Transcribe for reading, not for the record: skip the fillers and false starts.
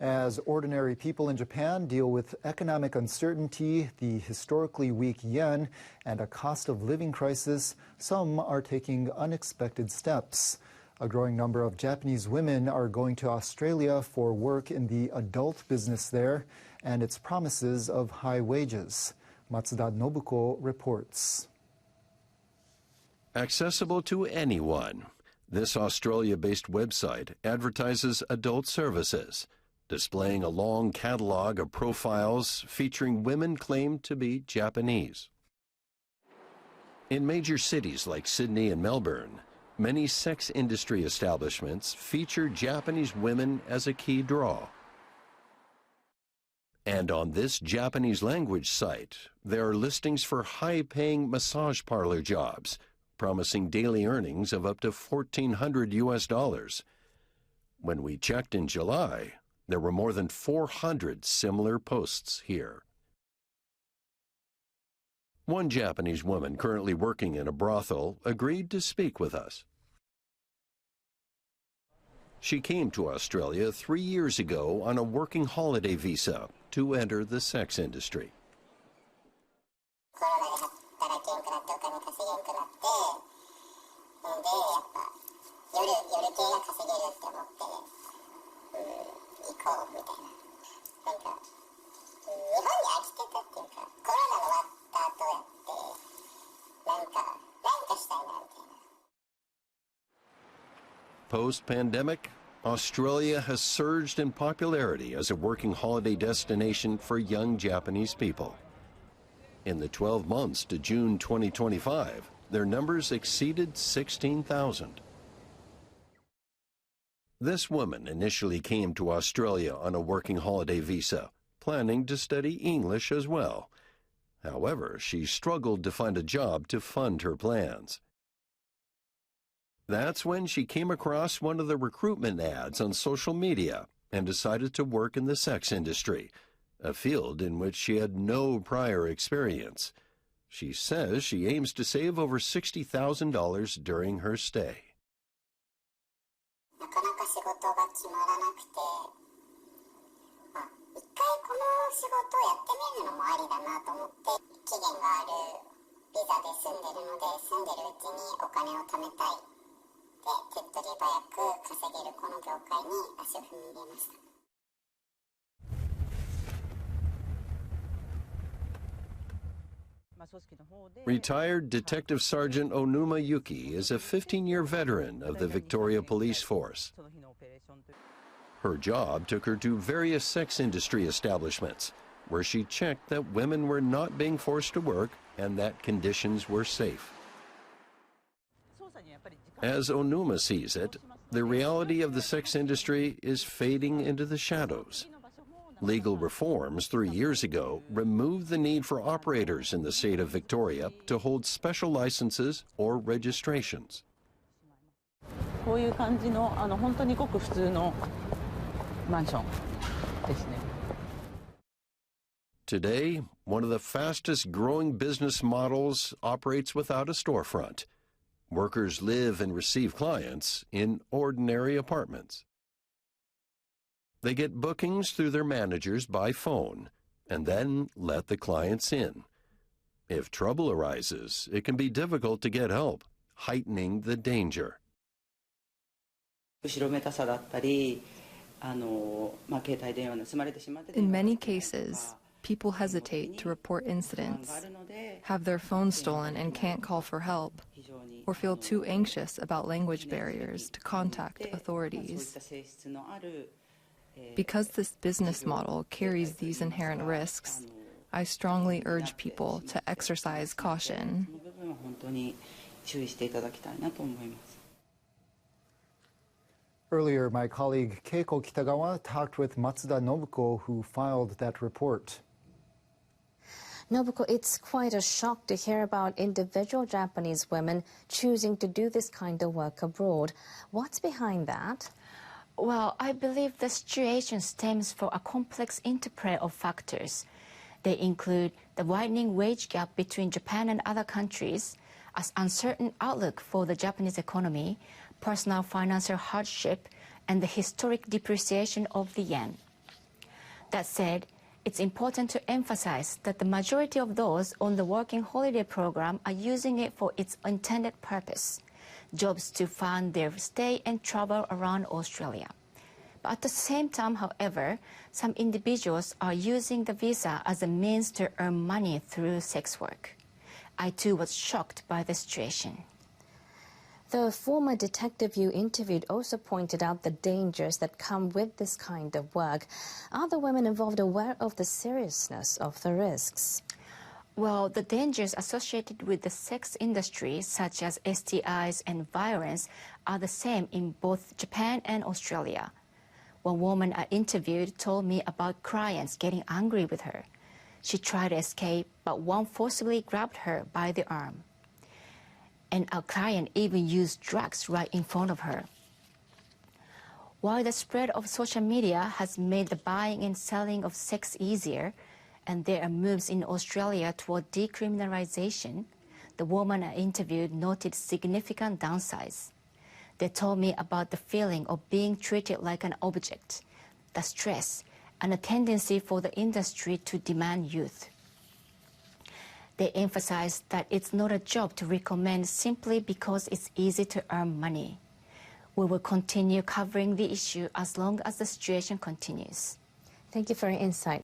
As ordinary people in Japan deal with economic uncertainty, the historically weak yen, and a cost of living crisis, some are taking unexpected steps. A growing number of Japanese women are going to Australia for work in the adult business there and its promises of high wages. Matsuda Nobuko reports. Accessible to anyone, this Australia-based website advertises adult services, displaying a long catalog of profiles featuring women claimed to be Japanese. In major cities like Sydney and Melbourne, many sex industry establishments feature Japanese women as a key draw. And on this Japanese language site, there are listings for high-paying massage parlor jobs, promising daily earnings of up to $1,400 US. When we checked in July, there were more than 400 similar posts here. One Japanese woman currently working in a brothel agreed to speak with us. She came to Australia 3 years ago on a working holiday visa to enter the sex industry. Post-pandemic, Australia has surged in popularity as a working holiday destination for young Japanese people. In the 12 months to June 2025, their numbers exceeded 16,000. This woman initially came to Australia on a working holiday visa, planning to study English as well. However, she struggled to find a job to fund her plans. That's when she came across one of the recruitment ads on social media and decided to work in the sex industry, a field in which she had no prior experience. She says she aims to save over $60,000 during her stay. Retired Detective Sergeant Onuma Yuki is a 15-year veteran of the Victoria Police Force. Her job took her to various sex industry establishments, where she checked that women were not being forced to work and that conditions were safe. As Onuma sees it, the reality of the sex industry is fading into the shadows. Legal reforms 3 years ago removed the need for operators in the state of Victoria to hold special licenses or registrations. Today, one of the fastest growing business models operates without a storefront. Workers live and receive clients in ordinary apartments. They get bookings through their managers by phone and then let the clients in. If trouble arises, it can be difficult to get help, heightening the danger. In many cases, people hesitate to report incidents, have their phones stolen and can't call for help, or feel too anxious about language barriers to contact authorities. Because this business model carries these inherent risks, I strongly urge people to exercise caution. Earlier, my colleague Keiko Kitagawa talked with Matsuda Nobuko, who filed that report. Nobuko, it's quite a shock to hear about individual Japanese women choosing to do this kind of work abroad. What's behind that? Well, I believe the situation stems from a complex interplay of factors. They include the widening wage gap between Japan and other countries, an uncertain outlook for the Japanese economy, personal financial hardship, and the historic depreciation of the yen. That said, it's important to emphasize that the majority of those on the working holiday program are using it for its intended purpose, jobs to fund their stay and travel around Australia. But at the same time, however, some individuals are using the visa as a means to earn money through sex work. I too was shocked by the situation. The former detective you interviewed also pointed out the dangers that come with this kind of work. Are the women involved aware of the seriousness of the risks? Well, the dangers associated with the sex industry, such as STIs and violence, are the same in both Japan and Australia. One woman I interviewed told me about clients getting angry with her. She tried to escape, but one forcibly grabbed her by the arm. And our client even used drugs right in front of her. While the spread of social media has made the buying and selling of sex easier, and there are moves in Australia toward decriminalization, the woman I interviewed noted significant downsides. They told me about the feeling of being treated like an object, the stress, and a tendency for the industry to demand youth. They emphasized that it's not a job to recommend simply because it's easy to earn money. We will continue covering the issue as long as the situation continues. Thank you for your insight.